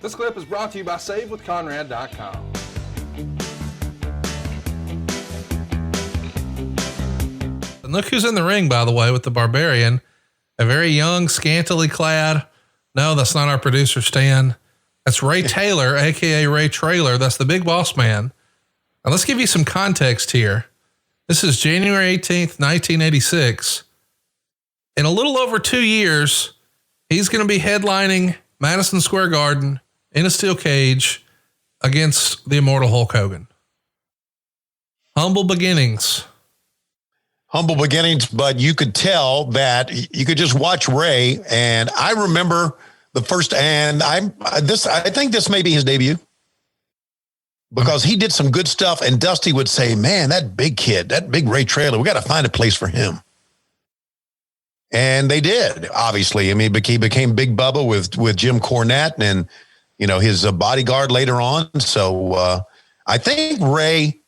This clip is brought to you by SaveWithConrad.com. And look who's in the ring, by the way, with the Barbarian. A very young, scantily clad. No, that's not our producer, Stan. That's Ray Taylor, a.k.a. Ray Trailer. That's the big boss man. Now, let's give you some context here. This is January 18th, 1986. In a little over 2 years, he's going to be headlining Madison Square Garden in a steel cage against the immortal Hulk Hogan. Humble beginnings. Humble beginnings, but you could tell that you could just watch Ray. And I remember the first, and I think this may be his debut because he did some good stuff. And Dusty would say, man, that big kid, that big Ray Trailer, we got to find a place for him. And they did, obviously. I mean, he became Big Bubba with Jim Cornette and, you know, his bodyguard later on. So I think Ray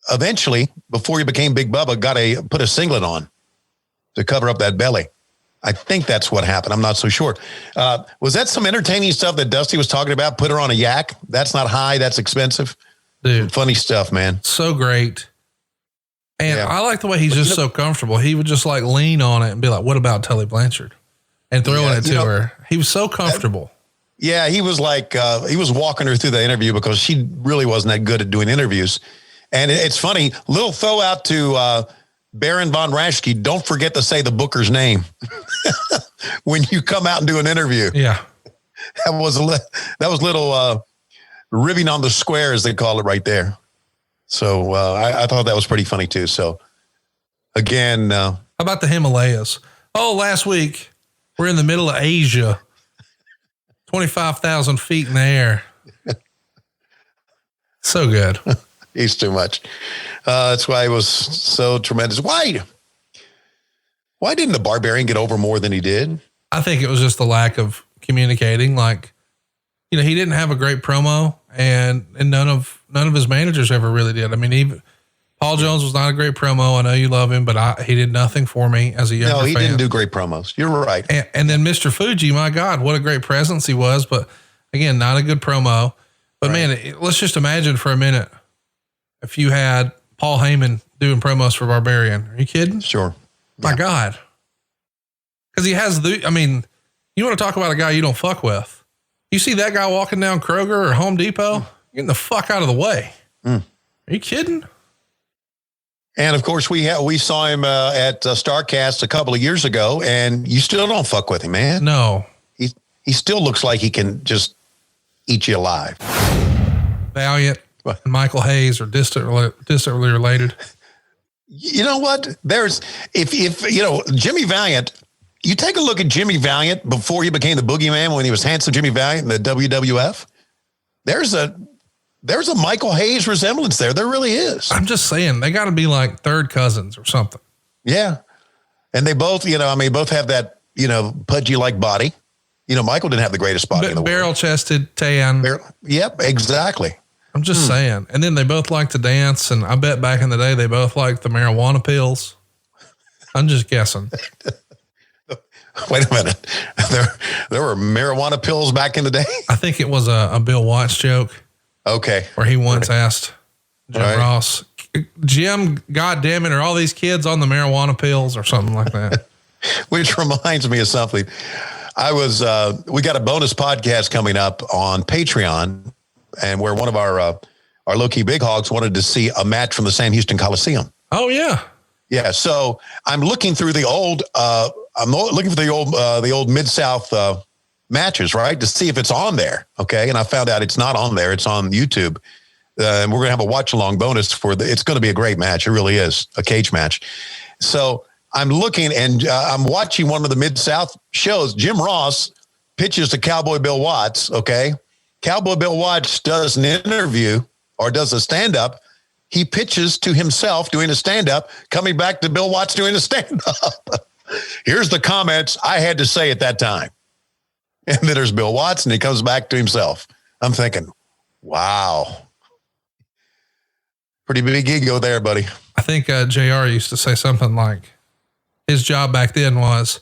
eventually, before he became Big Bubba, put a singlet on to cover up that belly. I think that's what happened. I'm not so sure. Was that some entertaining stuff that Dusty was talking about? Put her on a yak. That's not high. That's expensive. Dude, funny stuff, man. So great. And I like the way he's just so comfortable. He would just like lean on it and be like, what about Tully Blanchard? And throwing it to her. He was so comfortable. He was like, he was walking her through the interview because she really wasn't that good at doing interviews. And it's funny, little throw out to Baron von Raschke. Don't forget to say the booker's name when you come out and do an interview. Yeah. That was little ribbing on the square, as they call it right there. So I thought that was pretty funny too. So again, how about the Himalayas? Oh, last week we're in the middle of Asia, 25,000 feet in the air. So good. He's too much. That's why it was so tremendous. Why didn't the Barbarian get over more than he did? I think it was just the lack of communicating. Like, you know, he didn't have a great promo and none of his managers ever really did. I mean, even Paul Jones was not a great promo. I know you love him, but he did nothing for me as a younger fan. No, he didn't do great promos. You're right. And then Mr. Fuji, my God, what a great presence he was. But again, not a good promo. But man, let's just imagine for a minute if you had Paul Heyman doing promos for Barbarian. Are you kidding? Sure. My God. Because he has you want to talk about a guy you don't fuck with. You see that guy walking down Kroger or Home Depot, getting the fuck out of the way. Are you kidding? And of course we saw him at Starrcast a couple of years ago, and you still don't fuck with him, man. No. He still looks like he can just eat you alive. Valiant and Michael Hayes are distantly related. You know what? If you know, Jimmy Valiant, you take a look at Jimmy Valiant before he became the Boogeyman, when he was handsome Jimmy Valiant in the WWF. There's a Michael Hayes resemblance there. There really is. I'm just saying they got to be like third cousins or something. Yeah. And they both, both have that, pudgy like body. Michael didn't have the greatest body in the world. Barrel chested, tan. Yep, exactly. I'm just saying. And then they both like to dance. And I bet back in the day, they both liked the marijuana pills. I'm just guessing. Wait a minute. There were marijuana pills back in the day? I think it was a Bill Watts joke. Okay. Where he once asked Jim Ross, Jim, goddamn it, are all these kids on the marijuana pills or something like that? Which reminds me of something. We got a bonus podcast coming up on Patreon, and where one of our low-key big hogs wanted to see a match from the Sam Houston Coliseum. Oh yeah. Yeah. So I'm looking through the old, the old Mid-South, matches, right, to see if it's on there. Okay. And I found out it's not on there. It's on YouTube. And we're going to have a watch along bonus it's going to be a great match. It really is a cage match. So I'm looking and I'm watching one of the Mid-South shows. Jim Ross pitches to Cowboy Bill Watts. Okay. Cowboy Bill Watts does an interview or does a stand-up. He pitches to himself doing a stand-up, coming back to Bill Watts doing a stand-up. Here's the comments I had to say at that time. And then there's Bill Watts, and he comes back to himself. I'm thinking, wow. Pretty big ego there, buddy. I think JR used to say something like, his job back then was,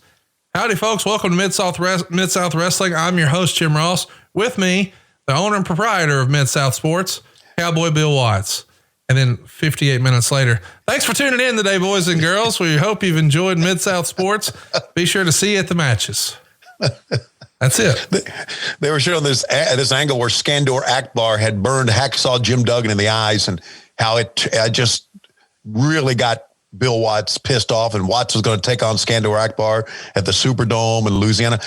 howdy, folks. Welcome to Mid-South Wrestling. I'm your host, Jim Ross. With me, the owner and proprietor of Mid-South Sports, Cowboy Bill Watts. And then 58 minutes later, thanks for tuning in today, boys and girls. We hope you've enjoyed Mid-South Sports. Be sure to see you at the matches. That's it. They were showing this angle where Skandor Akbar had burned Hacksaw Jim Duggan in the eyes, and how it just really got Bill Watts pissed off, and Watts was going to take on Skandor Akbar at the Superdome in Louisiana.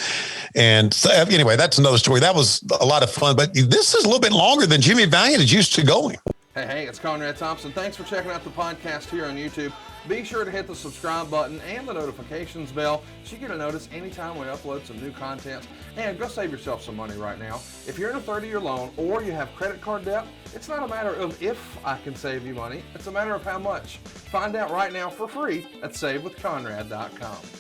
And so, anyway, that's another story. That was a lot of fun, but this is a little bit longer than Jimmy Valiant is used to going. Hey, it's Conrad Thompson. Thanks for checking out the podcast here on YouTube. Be sure to hit the subscribe button and the notifications bell so you get a notice anytime we upload some new content. And go save yourself some money right now. If you're in a 30-year loan or you have credit card debt, it's not a matter of if I can save you money. It's a matter of how much. Find out right now for free at SaveWithConrad.com.